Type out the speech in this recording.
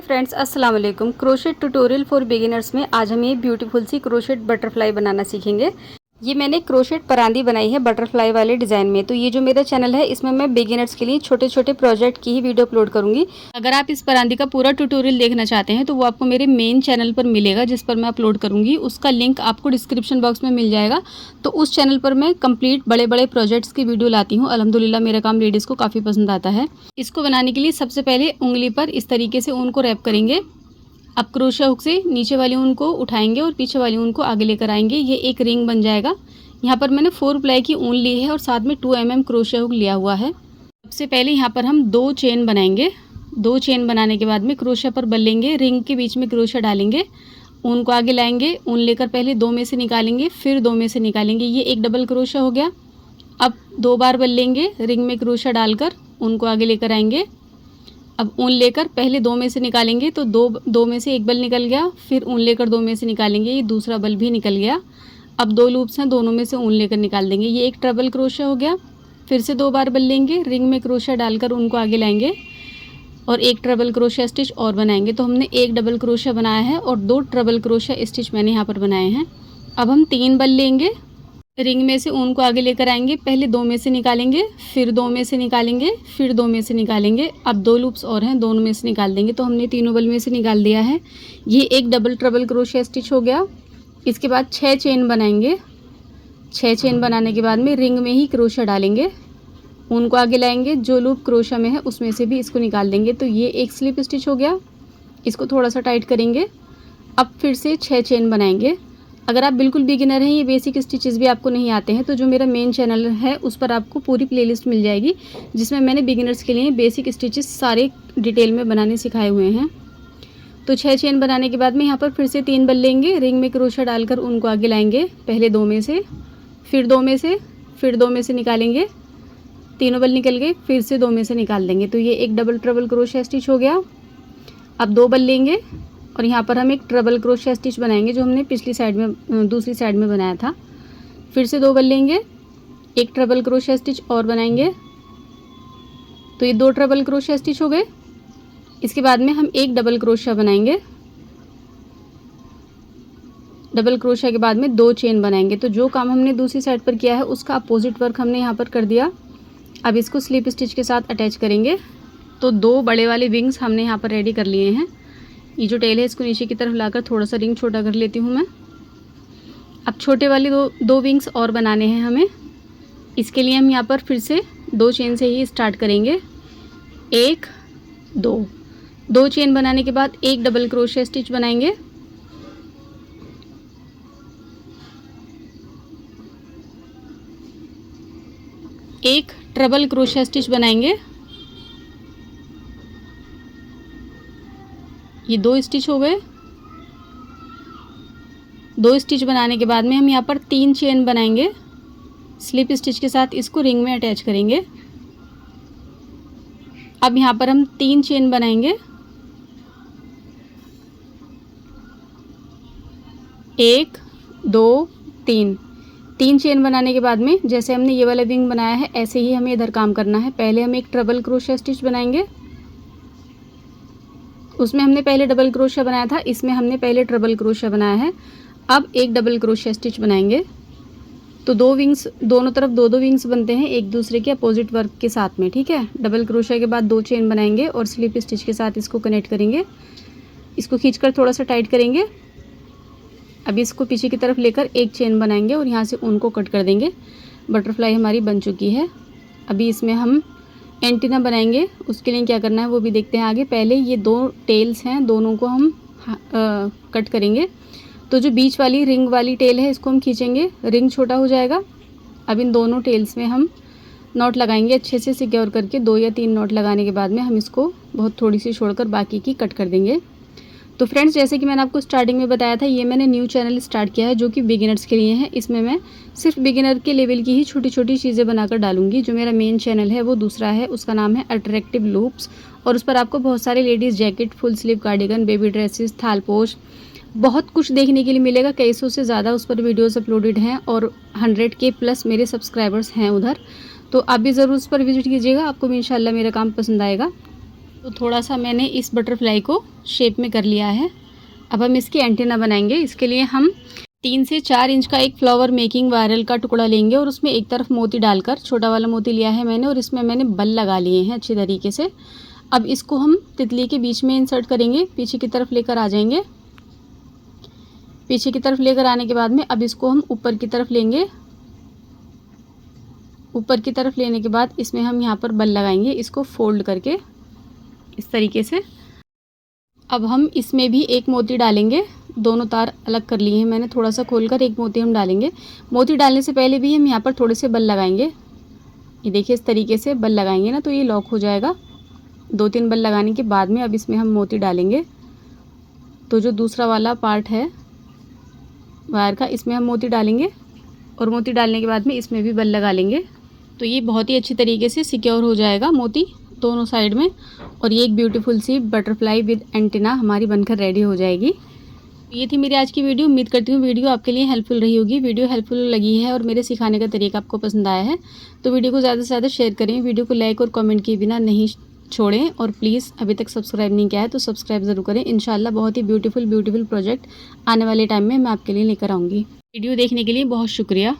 Hello friends, अस्सलाम वालेकुम। Crochet tutorial for beginners में आज हम ये ब्यूटीफुल सी क्रोशेट बटरफ्लाई बनाना सीखेंगे। ये मैंने क्रोशेट परांदी बनाई है बटरफ्लाई वाले डिज़ाइन में। तो ये जो मेरा चैनल है इसमें मैं बिगिनर्स के लिए छोटे छोटे प्रोजेक्ट की ही वीडियो अपलोड करूंगी। अगर आप इस परांदी का पूरा ट्यूटोरियल देखना चाहते हैं तो वो आपको मेरे मेन चैनल पर मिलेगा, जिस पर मैं अपलोड करूंगी। उसका लिंक आपको डिस्क्रिप्शन बॉक्स में मिल जाएगा। तो उस चैनल पर मैं कंप्लीट बड़े बड़े प्रोजेक्ट्स की वीडियो लाती हूँ। अल्हम्दुलिल्लाह मेरा काम लेडीज़ को काफ़ी पसंद आता है। इसको बनाने के लिए सबसे पहले उंगली पर इस तरीके से ऊन को रैप करेंगे। अब क्रोशिया हुक से नीचे वाली ऊन को उठाएंगे और पीछे वाली ऊन को आगे लेकर आएंगे। ये एक रिंग बन जाएगा। यहाँ पर मैंने 4 प्लाई की ऊन ली है और साथ में 2 mm क्रोशिया हुक लिया हुआ है। सबसे पहले यहाँ पर हम 2 चेन बनाएंगे। 2 चेन बनाने के बाद में क्रोशिया पर बल लेंगे, रिंग के बीच में क्रोशिया डालेंगे, ऊन को आगे लाएंगे, ऊन लेकर पहले 2 में से निकालेंगे, फिर 2 में से निकालेंगे। ये एक डबल क्रोशिया हो गया। अब 2 बार बल लेंगे, रिंग में क्रोशिया डालकर ऊन को आगे लेकर आएंगे। अब ऊन लेकर पहले 2 में से निकालेंगे तो दो में से एक बल निकल गया, फिर ऊन लेकर 2 में से निकालेंगे, ये दूसरा बल भी निकल गया। अब 2 लूप्स हैं, दोनों में से ऊन लेकर निकाल देंगे। ये एक ट्रबल क्रोशिया हो गया। फिर से 2 बार बल लेंगे, रिंग में क्रोशिया डालकर ऊन को आगे लाएंगे और एक ट्रबल क्रोशिया स्टिच और बनाएंगे। तो हमने एक डबल क्रोशिया बनाया है और 2 ट्रबल क्रोशिया स्टिच मैंने यहाँ पर बनाए हैं। अब हम 3 बल लेंगे, रिंग में से ऊन को आगे लेकर आएंगे, पहले 2 में से निकालेंगे, फिर 2 में से निकालेंगे, फिर 2 में से निकालेंगे। अब 2 लूप्स और हैं, दोनों में से निकाल देंगे। तो हमने तीनों बल में से निकाल दिया है। ये एक डबल ट्रबल क्रोशिया स्टिच हो गया। इसके बाद 6 चेन बनाएंगे। 6 चेन बनाने के बाद में रिंग में ही क्रोशिया डालेंगे, ऊन को आगे लाएंगे, जो लूप क्रोशिया में है उसमें से भी इसको निकाल देंगे। तो ये एक स्लिप स्टिच हो गया। इसको थोड़ा सा टाइट करेंगे। अब फिर से 6 चेन बनाएंगे। अगर आप बिल्कुल बिगिनर हैं, ये बेसिक स्टिचेस भी आपको नहीं आते हैं, तो जो मेरा मेन चैनल है उस पर आपको पूरी प्लेलिस्ट मिल जाएगी, जिसमें मैंने बिगिनर्स के लिए बेसिक स्टिचेस सारे डिटेल में बनाने सिखाए हुए हैं। तो 6 चेन बनाने के बाद में यहाँ पर फिर से 3 बल लेंगे, रिंग में क्रोशिया डालकर उनको आगे लाएंगे, पहले 2 में से, फिर 2 में से, फिर 2 में से निकालेंगे, तीनों बल निकल गए, फिर से 2 में से निकाल देंगे। तो ये एक डबल ट्रबल क्रोशिया स्टिच हो गया। अब 2 बल लेंगे और यहाँ पर हम एक ट्रबल क्रोशिया स्टिच बनाएंगे, जो हमने पिछली साइड में दूसरी साइड में बनाया था। फिर से 2 बल लेंगे, एक ट्रबल क्रोशिया स्टिच और बनाएंगे। तो ये 2 ट्रबल क्रोशिया स्टिच हो गए। इसके बाद में हम एक डबल क्रोशिया बनाएंगे। डबल क्रोशिया के बाद में 2 चेन बनाएंगे। तो जो काम हमने दूसरी साइड पर किया है उसका अपोजिट वर्क हमने यहाँ पर कर दिया। अब इसको स्लिप स्टिच के साथ अटैच करेंगे। तो 2 बड़े वाले विंग्स हमने यहाँ पर रेडी कर लिए हैं। ये जो टेल है इसको नीचे की तरफ लाकर थोड़ा सा रिंग छोटा कर लेती हूँ मैं। अब छोटे वाले दो विंग्स और बनाने हैं हमें। इसके लिए हम यहाँ पर फिर से 2 चेन से ही स्टार्ट करेंगे। 1 2 चेन बनाने के बाद एक डबल क्रोशिया स्टिच बनाएंगे। एक ट्रबल क्रोशिया स्टिच बनाएंगे। ये 2 स्टिच हो गए। 2 स्टिच बनाने के बाद में हम यहाँ पर 3 चेन बनाएंगे स्लिप स्टिच के साथ। इसको रिंग में अटैच करेंगे। अब यहाँ पर हम 3 चेन बनाएंगे। 1 2 3 चेन बनाने के बाद में जैसे हमने ये वाला विंग बनाया है ऐसे ही हमें इधर काम करना है। पहले हम एक ट्रबल क्रोशिया स्टिच बनाएंगे। उसमें हमने पहले डबल क्रोशिया बनाया था, इसमें हमने पहले ट्रबल क्रोशिया बनाया है। अब एक डबल क्रोशिया स्टिच बनाएंगे। तो 2 विंग्स, दोनों तरफ 2 विंग्स बनते हैं एक दूसरे के अपोजिट वर्क के साथ में, ठीक है। डबल क्रोशिया के बाद 2 चेन बनाएंगे और स्लिप स्टिच के साथ इसको कनेक्ट करेंगे। इसको खींचकर थोड़ा सा टाइट करेंगे। अब इसको पीछे की तरफ लेकर एक चेन बनाएंगे और यहाँ से ऊन को कट कर देंगे। बटरफ्लाई हमारी बन चुकी है। अभी इसमें हम एंटीना बनाएंगे। उसके लिए क्या करना है वो भी देखते हैं आगे। पहले ये 2 टेल्स हैं, दोनों को हम कट करेंगे। तो जो बीच वाली रिंग वाली टेल है इसको हम खींचेंगे, रिंग छोटा हो जाएगा। अब इन दोनों टेल्स में हम नॉट लगाएंगे अच्छे से सिक्योर करके। 2 या 3 नॉट लगाने के बाद में हम इसको बहुत थोड़ी सी छोड़कर बाकी की कट कर देंगे। तो फ्रेंड्स, जैसे कि मैंने आपको स्टार्टिंग में बताया था, ये मैंने न्यू चैनल स्टार्ट किया है जो कि बिगिनर्स के लिए है। इसमें मैं सिर्फ बिगिनर के लेवल की ही छोटी छोटी चीज़ें बनाकर डालूंगी। जो मेरा मेन चैनल है वो दूसरा है, उसका नाम है अट्रैक्टिव लूप्स, और उस पर आपको बहुत सारे ladies jacket, full sleeve cardigan, baby dresses, थालपोश, बहुत कुछ देखने के लिए मिलेगा। कई सौ से ज़्यादा उस पर वीडियोज़ अपलोडेड हैं और 100 के प्लस मेरे सब्सक्राइबर्स हैं उधर। तो आप भी ज़रूर उस पर विजिट कीजिएगा, आपको भी इंशाल्लाह मेरा काम पसंद आएगा। तो थोड़ा सा मैंने इस बटरफ्लाई को शेप में कर लिया है। अब हम इसकी एंटीना बनाएंगे। इसके लिए हम 3 से 4 इंच का एक फ्लावर मेकिंग वायरल का टुकड़ा लेंगे और उसमें एक तरफ मोती डालकर, छोटा वाला मोती लिया है मैंने, और इसमें मैंने बल लगा लिए हैं अच्छी तरीके से। अब इसको हम तितली के बीच में इंसर्ट करेंगे, पीछे की तरफ लेकर आ जाएंगे। पीछे की तरफ लेकर आने के बाद में अब इसको हम ऊपर की तरफ लेंगे। ऊपर की तरफ लेने के बाद इसमें हम यहाँ पर बल लगाएंगे, इसको फोल्ड करके इस तरीके से। अब हम इसमें भी एक मोती डालेंगे। दोनों तार अलग कर लिए हैं मैंने, थोड़ा सा खोलकर एक मोती हम डालेंगे। मोती डालने से पहले भी हम यहाँ पर थोड़े से बल लगाएंगे। ये देखिए इस तरीके से बल लगाएंगे ना तो ये लॉक हो जाएगा। 2-3 बल लगाने के बाद में अब इसमें हम मोती डालेंगे। तो जो दूसरा वाला पार्ट है वायर का, इसमें हम मोती डालेंगे और मोती डालने के बाद में इसमें भी बल लगा लेंगे। तो ये बहुत ही अच्छी तरीके से सिक्योर हो जाएगा मोती दोनों साइड में, और ये एक ब्यूटीफुल सी बटरफ्लाई विद एंटीना हमारी बनकर रेडी हो जाएगी। ये थी मेरी आज की वीडियो। उम्मीद करती हूँ वीडियो आपके लिए हेल्पफुल रही होगी। वीडियो हेल्पफुल लगी है और मेरे सिखाने का तरीका आपको पसंद आया है तो वीडियो को ज़्यादा से ज़्यादा शेयर करें। वीडियो को लाइक और कमेंट किए बिना नहीं छोड़ें, और प्लीज़ अभी तक सब्सक्राइब नहीं किया है तो सब्सक्राइब ज़रूर करें। इंशाल्लाह बहुत ही ब्यूटीफुल प्रोजेक्ट आने वाले टाइम में मैं आपके लिए लेकर आऊँगी। वीडियो देखने के लिए बहुत शुक्रिया।